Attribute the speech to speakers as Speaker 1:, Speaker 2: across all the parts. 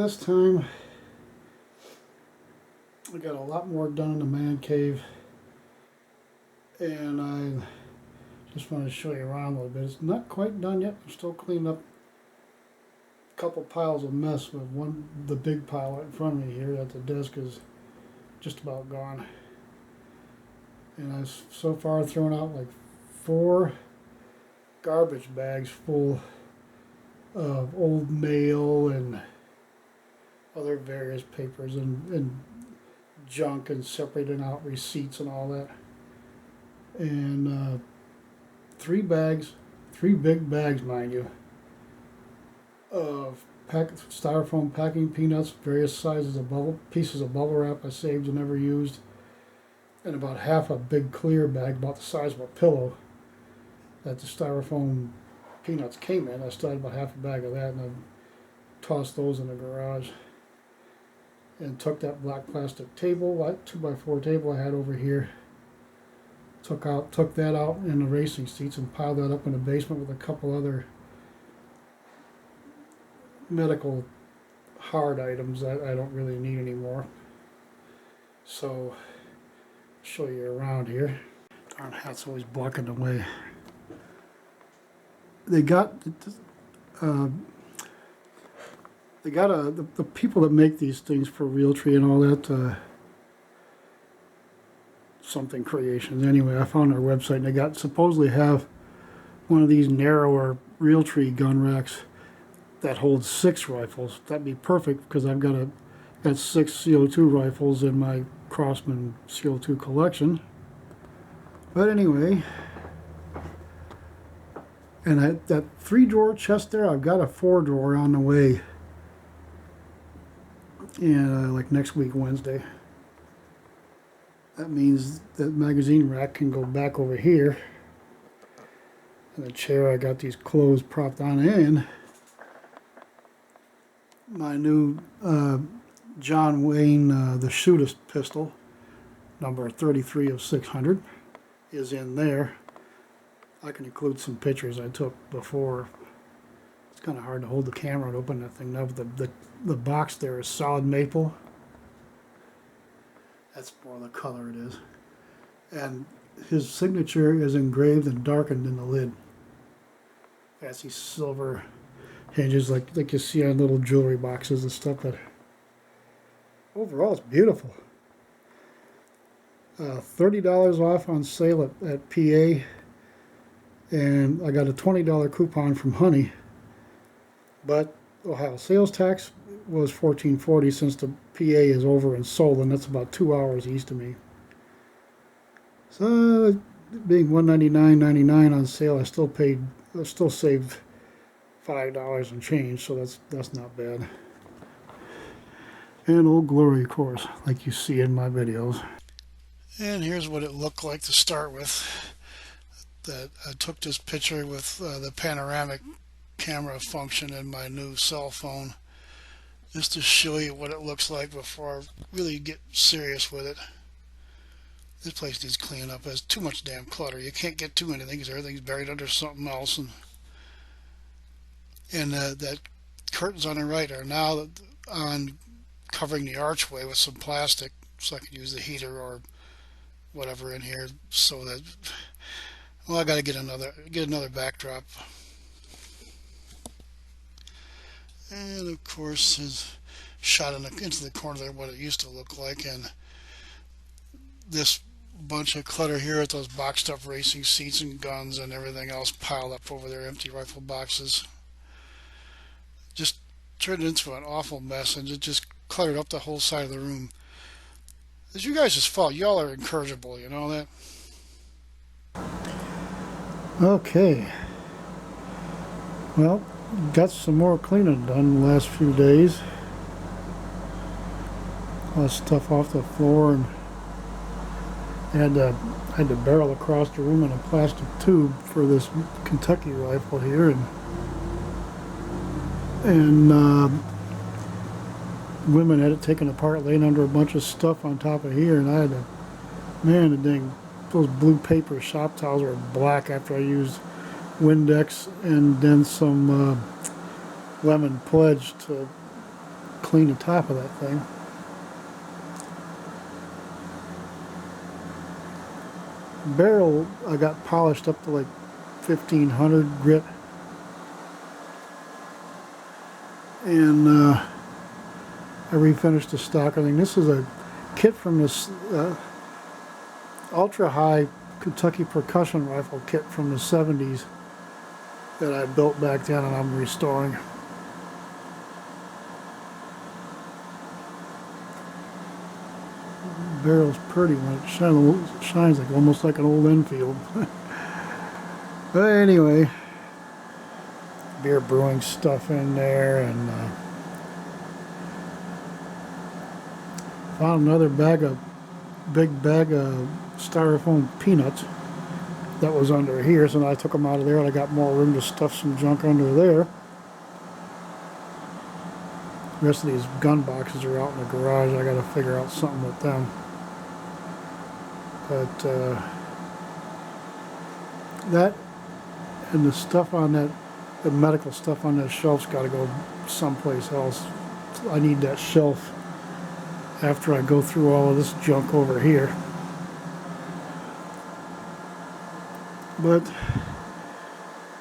Speaker 1: last time I got a lot more done in the man cave, and I just want to show you around a little bit. It's not quite done yet. I'm still cleaning up a couple piles of mess, with the big pile right in front of me here at the desk is just about gone. And I've so far thrown out like 4 garbage bags full of old mail and other various papers and junk, and separating out receipts and all that. And 3 big bags, mind you, of styrofoam packing peanuts, various sizes of pieces of bubble wrap I saved and never used, and about half a big clear bag about the size of a pillow that the styrofoam peanuts came in. I still had about half a bag of that, and I tossed those in the garage. And took that black plastic table, that 2x4 table I had over here, took that out in the racing seats and piled that up in the basement with a couple other medical hard items that I don't really need anymore. So, I'll show you around here. Darn hat's always blocking the way. They got the people that make these things for Realtree and all that, something creations. Anyway, I found their website, and they supposedly have one of these narrower Realtree gun racks that holds 6 rifles. That'd be perfect because I've got 6 CO2 rifles in my Crossman CO2 collection. But anyway, and that 3-drawer chest there, I've got a 4-drawer on the way. And like next week, Wednesday. That means that magazine rack can go back over here. And the chair, I got these clothes propped on in. My new John Wayne, the Shootist pistol, number 33 of 600, is in there. I can include some pictures I took before. It's kind of hard to hold the camera and open that thing up. The box there is solid maple. That's more the color it is. And his signature is engraved and darkened in the lid. That's these silver hinges like you see on little jewelry boxes and stuff. But overall, it's beautiful. $30 off on sale at PA. And I got a $20 coupon from Honey. But Ohio sales tax was $14.40 since the PA is over in Solon. That's about 2 hours east of me. So being $199.99 on sale, I still saved $5 and change. So that's not bad. And Old Glory, of course, like you see in my videos. And here's what it looked like to start with. That I took this picture with the panoramic camera function in my new cell phone, just to show you what it looks like before I really get serious with it. This place needs cleaning up. There's too much damn clutter. You can't get too many things. Everything's buried under something else. And that curtains on the right are now on covering the archway with some plastic, so I could use the heater or whatever in here. So that, well, I got to get another backdrop. And of course, is shot into the corner there what it used to look like, and this bunch of clutter here at those boxed up racing seats and guns and everything else piled up over their empty rifle boxes. Just turned into an awful mess, and it just cluttered up the whole side of the room. It's you guys' fault. Y'all are incorrigible, you know that? Okay. Well, got some more cleaning done the last few days. All that stuff off the floor, and had to barrel across the room in a plastic tube for this Kentucky rifle here, and women had it taken apart, laying under a bunch of stuff on top of here, and I had to, man, the dang, those blue paper shop towels were black after I used Windex and then some lemon pledge to clean the top of that thing. Barrel I got polished up to like 1500 grit, and I refinished the stock. I think this is a kit from this ultra high Kentucky percussion rifle kit from the 70s that I built back then, and I'm restoring. Barrel's pretty when it shines like almost like an old Enfield. But anyway, beer brewing stuff in there, and found another big bag of styrofoam peanuts that was under here, so I took them out of there and I got more room to stuff some junk under there. The rest of these gun boxes are out in the garage. I gotta figure out something with them. But that and the stuff on that, the medical stuff on that shelf's gotta go someplace else. I need that shelf after I go through all of this junk over here. But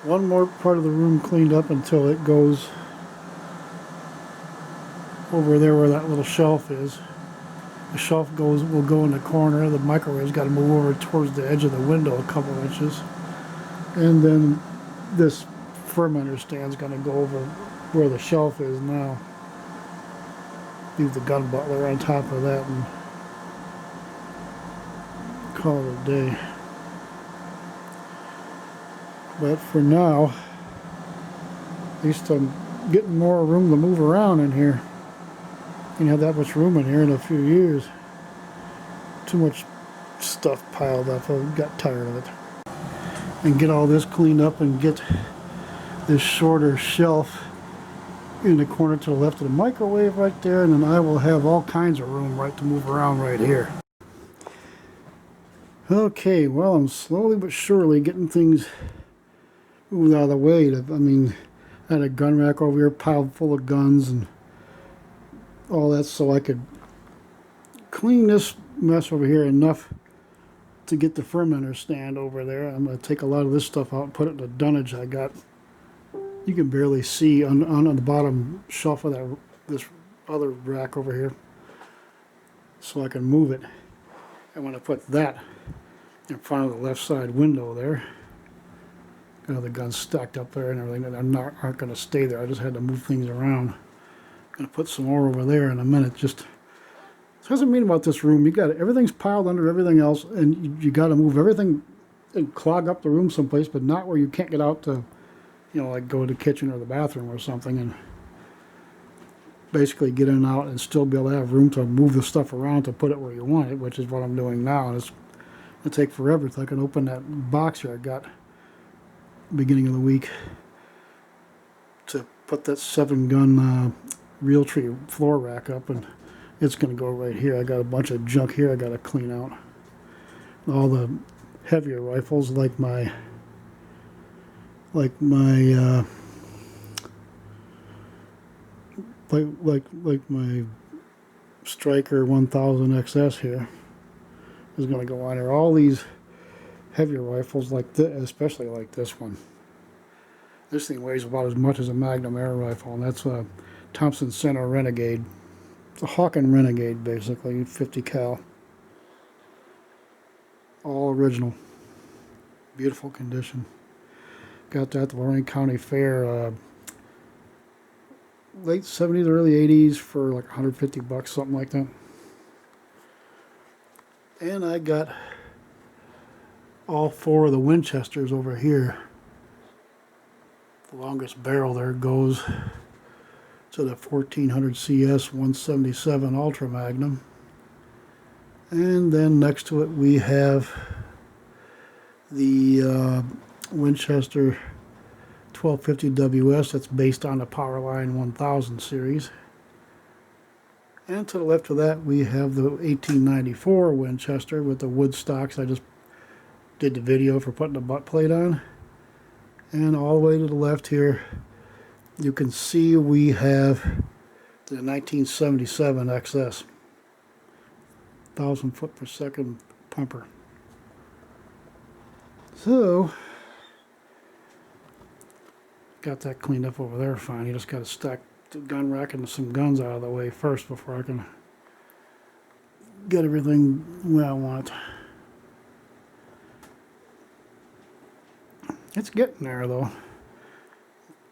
Speaker 1: one more part of the room cleaned up until it goes over there where that little shelf is. The shelf will go in the corner. The microwave's got to move over towards the edge of the window a couple inches, and then this fermenter stand's going to go over where the shelf is now. Leave the gun butler on top of that and call it a day. But for now, at least I'm getting more room to move around in here. Didn't have that much room in here in a few years. Too much stuff piled up. I got tired of it. And get all this cleaned up and get this shorter shelf in the corner to the left of the microwave right there, and then I will have all kinds of room right to move around right here. Okay, well, I'm slowly but surely getting things moved out of the way. I mean, I had a gun rack over here piled full of guns and all that, so I could clean this mess over here enough to get the fermenter stand over there. I'm going to take a lot of this stuff out and put it in the dunnage I got. You can barely see on the bottom shelf of this other rack over here, so I can move it. And when I put that in front of the left side window there, you know, the guns stacked up there and everything, that aren't going to stay there. I just had to move things around. Gonna put some more over there in a minute. Just so doesn't mean about this room. You got everything's piled under everything else, and you got to move everything and clog up the room someplace, but not where you can't get out to, you know, like go to the kitchen or the bathroom or something, and basically get in and out and still be able to have room to move the stuff around to put it where you want it, which is what I'm doing now. And it's gonna take forever till I can open that box here I got beginning of the week to put that 7-gun Realtree floor rack up, and it's going to go right here. I got a bunch of junk here I got to clean out. All the heavier rifles, like my Striker 1000 XS here is going to go on here. All these heavier rifles, like this, especially like this one. This thing weighs about as much as a Magnum air rifle, and that's a Thompson Center Renegade. It's a Hawken Renegade, basically, 50 cal. All original. Beautiful condition. Got that at the Lorraine County Fair, late 70s, early 80s for like 150 bucks, something like that. And I got all 4 of the Winchesters over here. The longest barrel there goes to the 1400 CS 177 Ultra Magnum, and then next to it we have the Winchester 1250 WS that's based on the Powerline 1000 series, and to the left of that we have the 1894 Winchester with the wood stocks. I just did the video for putting the butt plate on. And all the way to the left here, you can see we have The 1977 XS 1,000 foot per second pumper. So got that cleaned up over there fine. You just got to stack the gun rack and some guns out of the way first before I can get everything where I want. It's getting there though.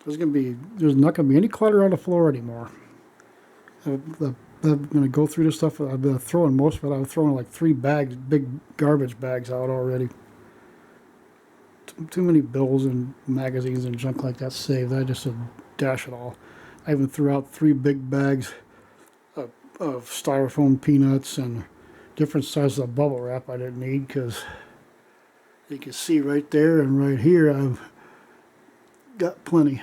Speaker 1: There's not gonna be any clutter on the floor anymore. I'm gonna go through this stuff. I've been throwing most of it. I've thrown like 3 bags, big garbage bags out already. Too many bills and magazines and junk like that saved. I just dash it all. I even threw out 3 big bags of styrofoam peanuts and different sizes of bubble wrap I didn't need, because you can see right there and right here I've got plenty.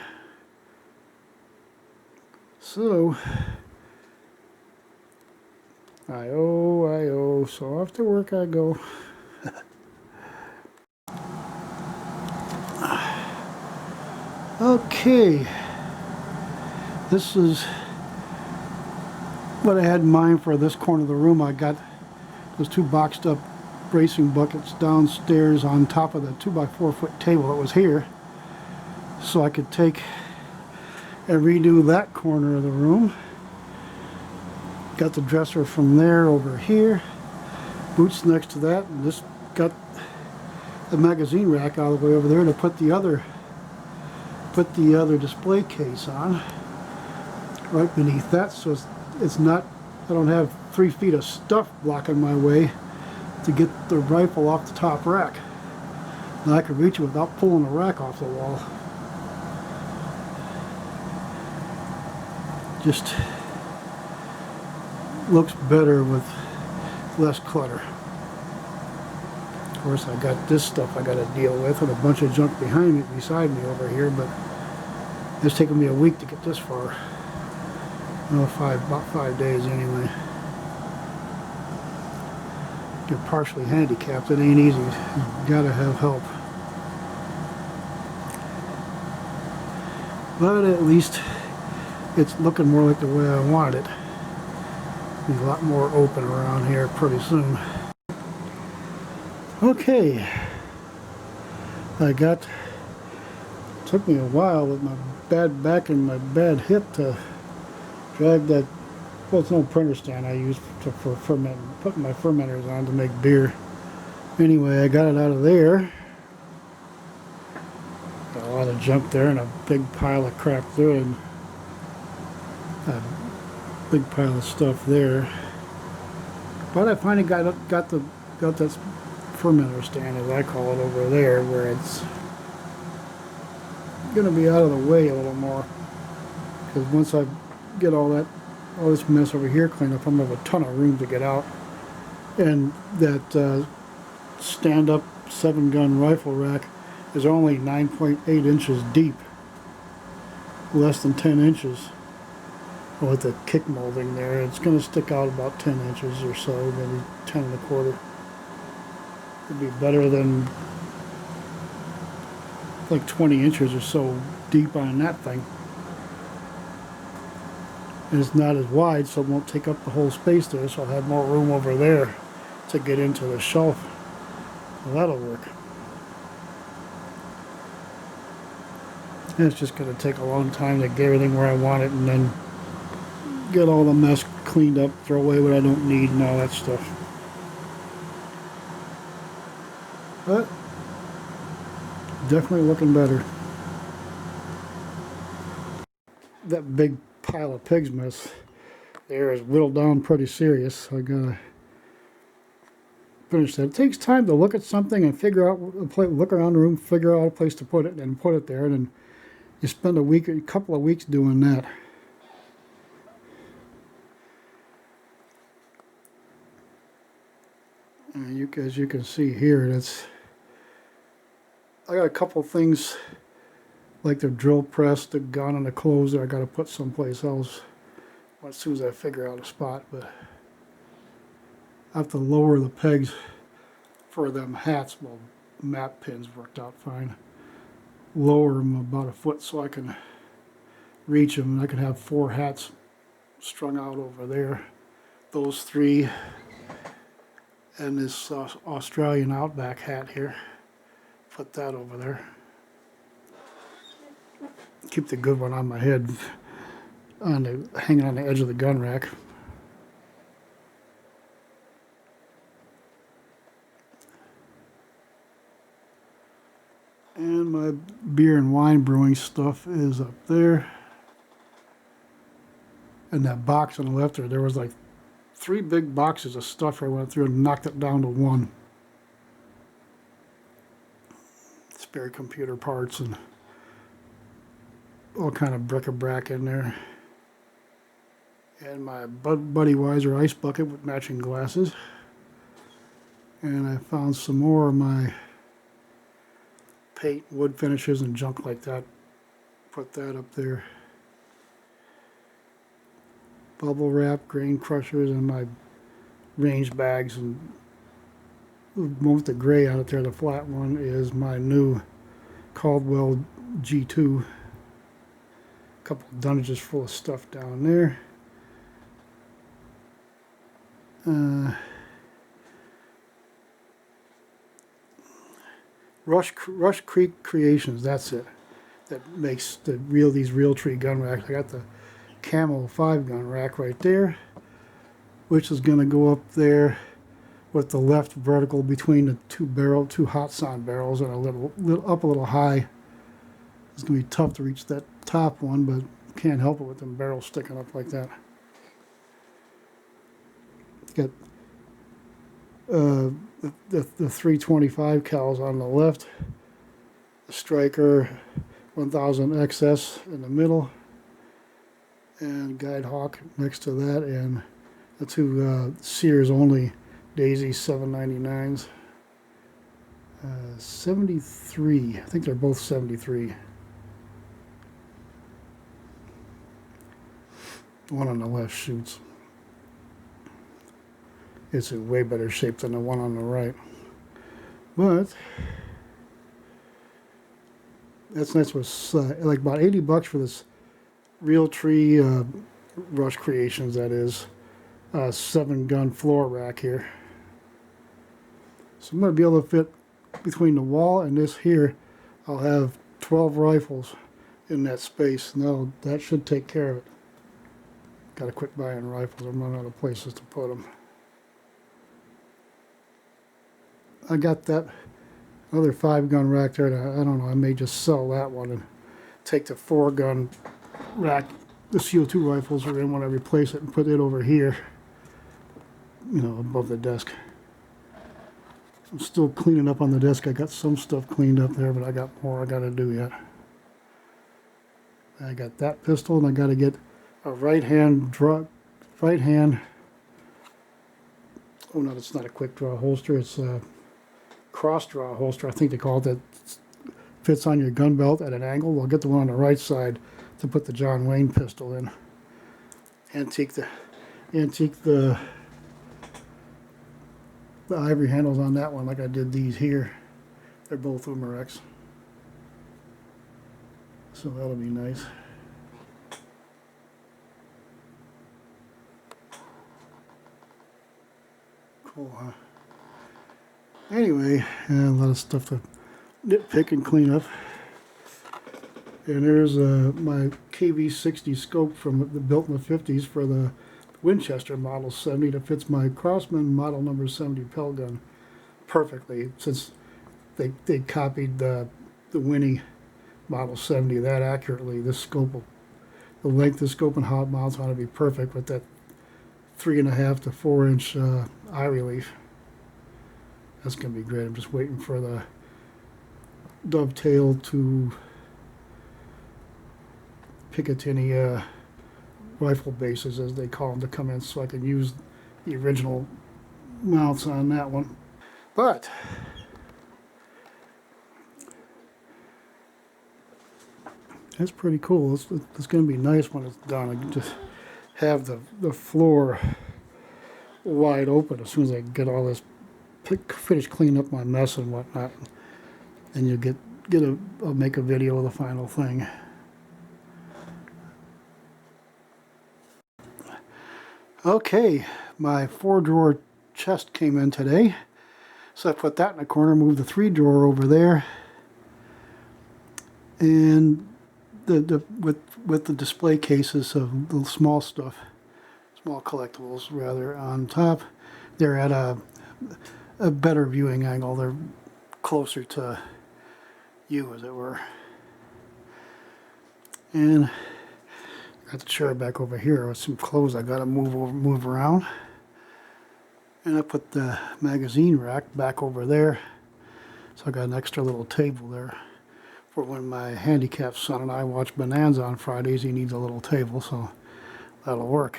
Speaker 1: So so off to work I go. Okay, this is what I had in mind for this corner of the room. I got those 2 boxed up racing buckets downstairs on top of the 2x4 foot table that was here, so I could take and redo that corner of the room. Got the dresser from there over here, boots next to that, and just got the magazine rack out of the way over there to put the other display case on right beneath that, so it's not, I don't have 3 feet of stuff blocking my way to get the rifle off the top rack. Now I can reach it without pulling the rack off the wall. Just looks better with less clutter. Of course, I got this stuff I got to deal with and a bunch of junk behind me, beside me over here, but it's taken me a week to get this far. No, about 5 days anyway. You're partially handicapped, it ain't easy. You gotta have help. But at least it's looking more like the way I wanted it. Be a lot more open around here pretty soon. Okay, took me a while with my bad back and my bad hip to drag that, well, it's an old printer stand I use for putting my fermenters on to make beer. Anyway, I got it out of there. Got a lot of junk there and a big pile of crap there, and a big pile of stuff there. But I finally got that fermenter stand, as I call it, over there, where it's going to be out of the way a little more, because once I get all this mess over here cleaned up, I'm going to have a ton of room to get out. And that stand-up 7-gun rifle rack is only 9.8 inches deep, less than 10 inches. With the kick molding there, it's going to stick out about 10 inches or so, maybe 10 1/4. It'd be better than like 20 inches or so deep on that thing. And it's not as wide, so it won't take up the whole space there, so I'll have more room over there to get into the shelf. Well, that'll work. And it's just going to take a long time to get everything where I want it, and then get all the mess cleaned up, throw away what I don't need and all that stuff. But definitely looking better. That big pile of pig's mess there is whittled down pretty serious, so I gotta finish that. It takes time to look at something and figure out, look around the room, figure out a place to put it, and put it there, and then you spend a couple of weeks doing that. As you can see here, I got a couple things like the drill press, the gun, and the clothes that I got to put someplace else as soon as I figure out a spot. But I have to lower the pegs for them hats. Well, map pins worked out fine. Lower them about a foot so I can reach them, and I can have 4 hats strung out over there. Those three and this Australian Outback hat here. Put that over there. Keep the good one on my head, hanging on the edge of the gun rack. And my beer and wine brewing stuff is up there. And that box on the left there was like 3 big boxes of stuff I went through and knocked it down to 1. Spare computer parts and all kind of bric-a-brac in there. And my Budweiser ice bucket with matching glasses. And I found some more of my paint, wood finishes, and junk like that. Put that up there. Bubble wrap, grain crushers, and my range bags. And the one with the gray on it there, the flat one, is my new Caldwell G2. A couple of dungages full of stuff down there. Rush Creek Creations, that's it. That makes these Realtree gun racks. I got the Camo 5 gun rack right there, which is going to go up there with the left vertical between the two hot sawn barrels, and up a little high. It's going to be tough to reach that top one, but can't help it with them barrels sticking up like that. Got the 325 cals on the left, the Striker 1000 XS in the middle, and Guide Hawk next to that, and the 2 Sears only Daisy 799s. 73, I think they're both 73. The one on the left shoots. It's in way better shape than the one on the right. But that's nice. Was like about $80 for this Realtree Rush Creations. That is 7-gun floor rack here. So I'm going to be able to fit between the wall and this here. I'll have 12 rifles in that space. Now that should take care of it. Got to quit buying rifles. I'm running out of places to put them. I got that other 5-gun rack there. I don't know, I may just sell that one and take the 4-gun rack the CO2 rifles are in when I replace it and put it over here, you know, above the desk. I'm still cleaning up on the desk. I got some stuff cleaned up there, but I got more I got to do yet. I got that pistol, and I got to get a right hand. Oh no, it's not a quick draw holster. It's a cross draw holster. I think they call it that. Fits on your gun belt at an angle. I'll get the one on the right side to put the John Wayne pistol in. Antique the ivory handles on that one, like I did these here. They're both Umarex. So that'll be nice. Cool, huh? Anyway, a lot of stuff to nitpick and clean up. And there's my KV60 scope built in the 50s for the Winchester Model 70 that fits my Crossman Model number 70 Pell gun perfectly, since they copied the Winnie Model 70 that accurately. This scope, the length of the scope and how it mounts on to be perfect with that 3.5 to 4 inch eye relief. That's going to be great. I'm just waiting for the dovetail to Picatinny rifle bases, as they call them, to come in so I can use the original mounts on that one. But that's pretty cool. It's going to be nice when it's done. I can just have the floor wide open as soon as I get all this finish cleaning up my mess and whatnot, and you I'll make a video of the final thing. Okay, my 4-drawer chest came in today, so I put that in the corner, moved the 3-drawer over there, and with the display cases of the small stuff, small collectibles rather, on top. They're at a better viewing angle. They're closer to you, as it were. And got the chair back over here with some clothes I gotta move around. And I put the magazine rack back over there. So I got an extra little table there for when my handicapped son and I watch Bonanza on Fridays. He needs a little table, so that'll work.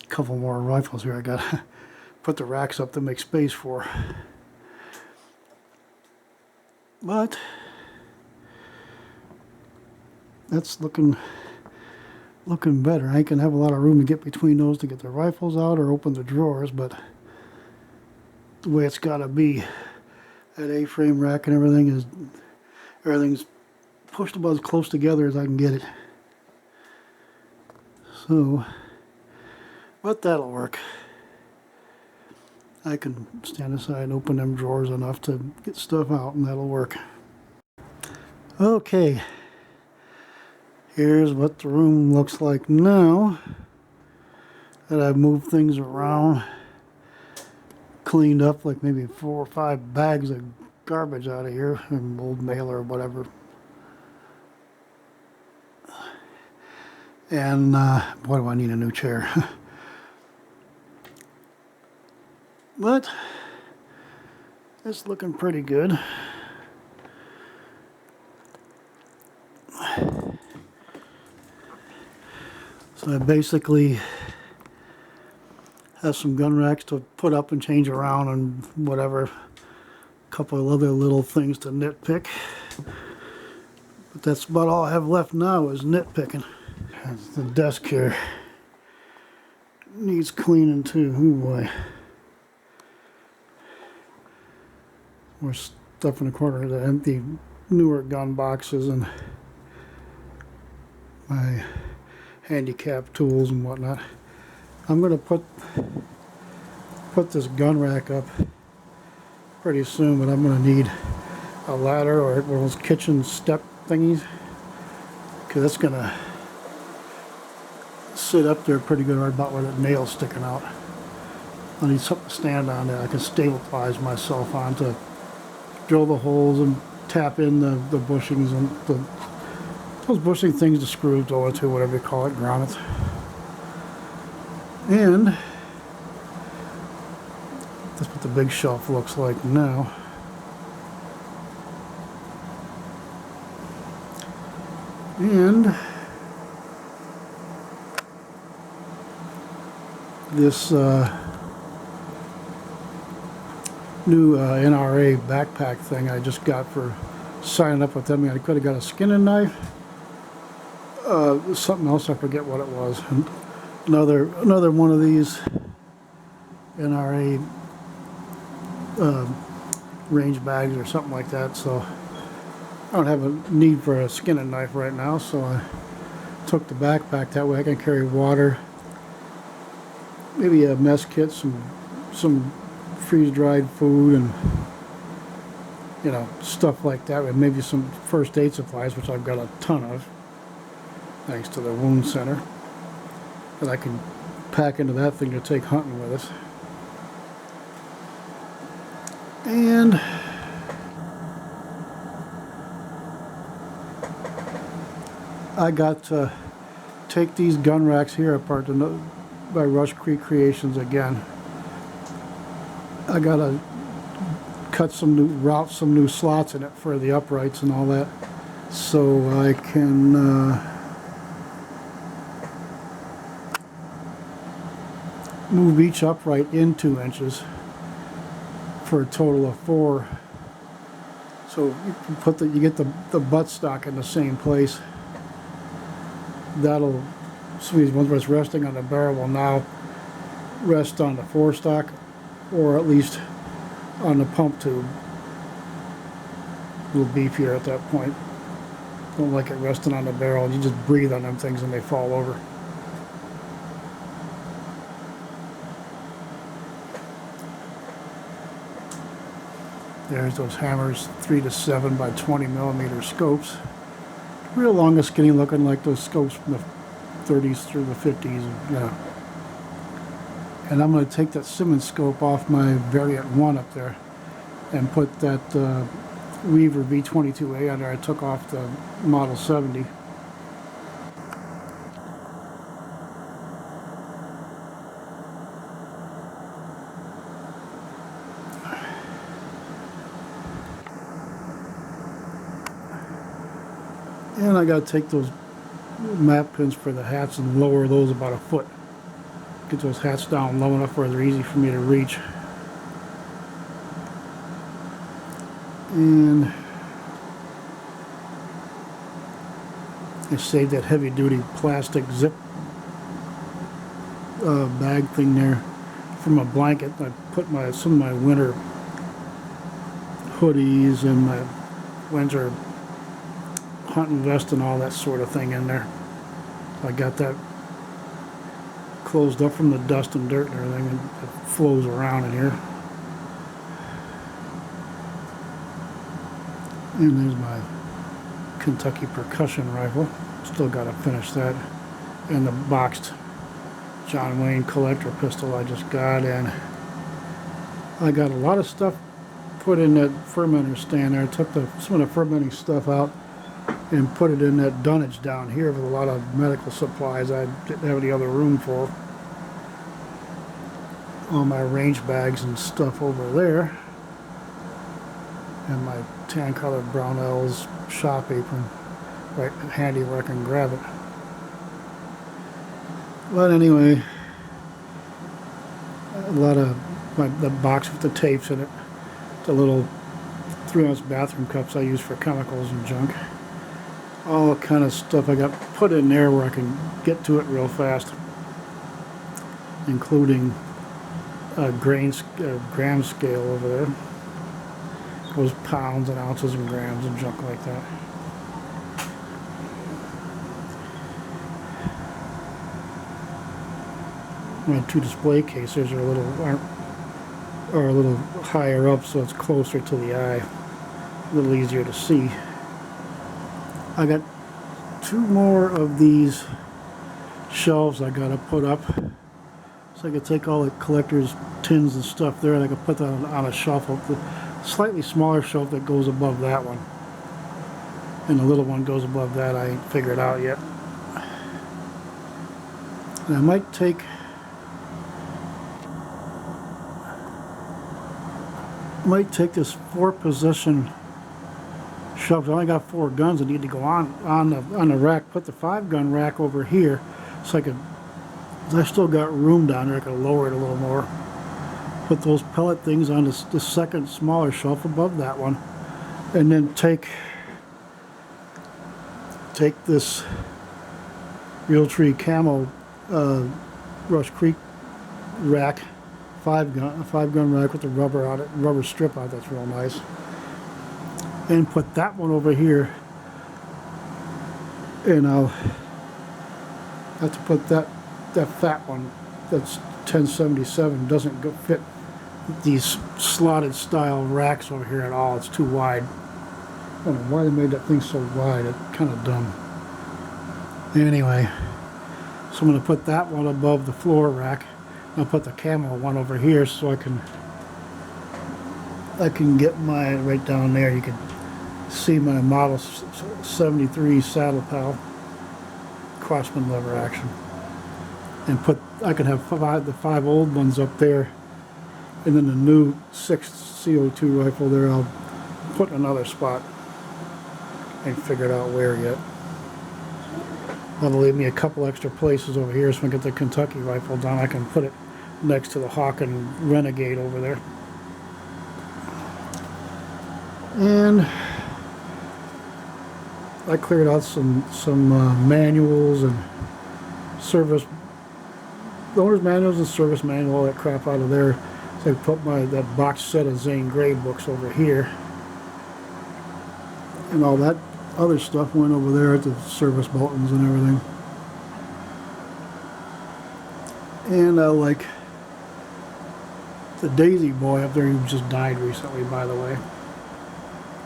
Speaker 1: A couple more rifles here I gotta put the racks up to make space for. But that's looking better. I can have a lot of room to get between those to get the rifles out or open the drawers, but the way it's got to be, that A-frame rack and everything's pushed about as close together as I can get it. So, but that'll work. I can stand aside and open them drawers enough to get stuff out, and that'll work. Okay. Here's what the room looks like now that I've moved things around, cleaned up like maybe 4 or 5 bags of garbage out of here, old mail or whatever. And boy, do I need a new chair. But it's looking pretty good. So I basically have some gun racks to put up and change around and whatever. A couple of other little things to nitpick. But that's about all I have left now is nitpicking. The desk here needs cleaning too. Oh boy. More stuff in the corner, the empty newer gun boxes and my handicap tools and whatnot. I'm going to put this gun rack up pretty soon, but I'm going to need a ladder or one of those kitchen step thingies, because it's going to sit up there pretty good right about where that nail's sticking out. I need something to stand on that I can stabilize myself on to drill the holes and tap in the bushings and those bushing things, the screws go into, whatever you call it, grommets. And that's what the big shelf looks like now. And this new NRA backpack thing I just got for signing up with them. I could have got a skinning knife. Something else, I forget what it was. And another one of these NRA range bags or something like that. So I don't have a need for a skinning knife right now, so I took the backpack. That way I can carry water, maybe a mess kit, some freeze-dried food, and stuff like that, and maybe some first aid supplies, which I've got a ton of thanks to the wound center, that I can pack into that thing to take hunting with us. And I got to take these gun racks here apart by Rush Creek Creations again. I gotta cut some new slots in it for the uprights and all that, so I can move each upright in 2 inches for a total of 4. So you get the buttstock in the same place. That'll, so once it's resting on the barrel, will now rest on the forestock, or at least on the pump tube. A little beefier at that point. Don't like it resting on the barrel. You just breathe on them things and they fall over. There's those hammers, 3 to 7 by 20 millimeter scopes. Real long and skinny, looking like those scopes from the 30s through the 50s. Yeah. And I'm going to take that Simmons scope off my Variant 1 up there and put that Weaver V22A on there. I took off the Model 70. And I got to take those map pins for the hats and lower those about a foot. Get those hats down low enough where they're easy for me to reach. And I saved that heavy duty plastic zip bag thing there from a blanket. I put some of my winter hoodies and my winter hunting vest and all that sort of thing in there. So I got that closed up from the dust and dirt and everything, and it flows around in here. And there's my Kentucky percussion rifle. Still got to finish that. And the boxed John Wayne collector pistol I just got. And I got a lot of stuff put in that fermenter stand there. I took some of the fermenting stuff out and put it in that dunnage down here with a lot of medical supplies I didn't have any other room for. All my range bags and stuff over there. And my tan colored Brownells shop apron right handy where I can grab it. But anyway, a lot of the box with the tapes in it, the little 3-ounce bathroom cups I use for chemicals and junk. All kind of stuff I got put in there where I can get to it real fast, including a gram scale over there. Goes pounds and ounces and grams and junk like that. My 2 display cases are a little higher up, so it's closer to the eye, a little easier to see. I got 2 more of these shelves I gotta put up, so I could take all the collector's tins and stuff there and I could put that on a shelf, the slightly smaller shelf that goes above that one, and the little one goes above that. I ain't figured out yet. And I might take this 4-position shelf. I only got 4 guns that need to go on the rack. Put the 5-gun rack over here, so I still got room down there. I could lower it a little more. Put those pellet things on the second smaller shelf above that one, and then take this Realtree Camo Rush Creek rack, 5-gun rack with the rubber strip on it. That's real nice. And put that one over here, and I'll have to put that fat one that's 1077 doesn't fit these slotted style racks over here at all. It's too wide. I don't know why they made that thing so wide. It's kind of dumb. Anyway, so I'm going to put that one above the floor rack. I'll put the Camo one over here so I can get my right down there. You can see my Model 73 Saddle Pal Crossman lever action, and I can have the 5 old ones up there, and then the new 6 CO2 rifle there I'll put in another spot. Ain't figured out where yet. That'll leave me a couple extra places over here, so when I get the Kentucky rifle done I can put it next to the Hawk and Renegade over there. And I cleared out some manuals and service, the owner's manuals and service manual, all that crap out of there. So I put that box set of Zane Grey books over here, and all that other stuff went over there at the service bulletins and everything. And like the Daisy boy up there, who just died recently, by the way.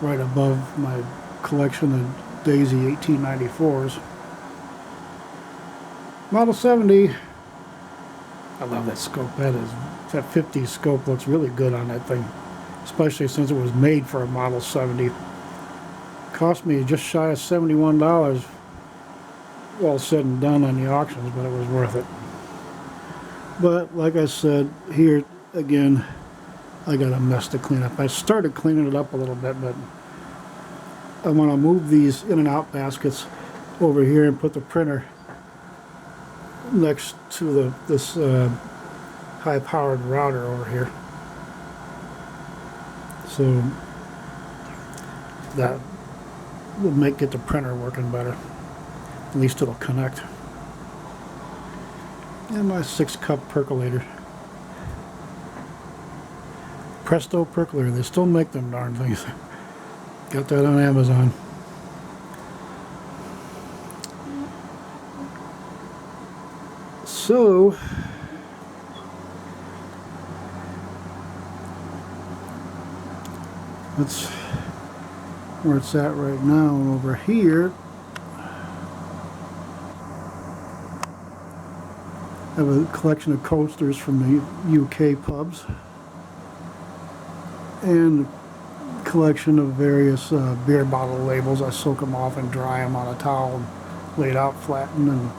Speaker 1: right above my collection of Daisy 1894s. Model 70. I love that scope. That 50 scope looks really good on that thing, especially since it was made for a Model 70. Cost me just shy of $71, all said and done on the auctions, but it was worth it. But like I said, here again, I got a mess to clean up. I started cleaning it up a little bit, but I want to move these in and out baskets over here and put the printer next to this high-powered router over here, so that will get the printer working better. At least it'll connect. And my 6-cup percolator, Presto percolator. They still make them darn things. Got that on Amazon. So that's where it's at right now. And over here I have a collection of coasters from the UK pubs and a collection of various beer bottle labels. I soak them off and dry them on a towel and lay it out, flatten, and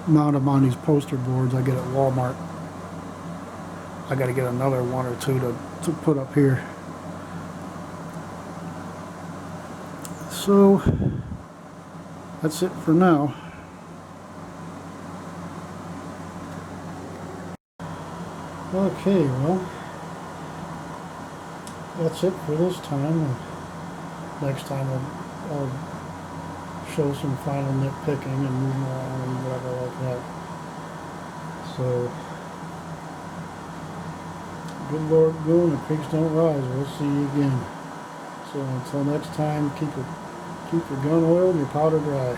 Speaker 1: mount them on these poster boards I get at Walmart. I got to get another one or two to put up here. So that's it for now. Okay, well, that's it for this time. Next time I'll show some final nitpicking and moving around and whatever like that. So, good Lord go and the creeks don't rise. We'll see you again. So until next time, keep your gun oiled and your powder dry.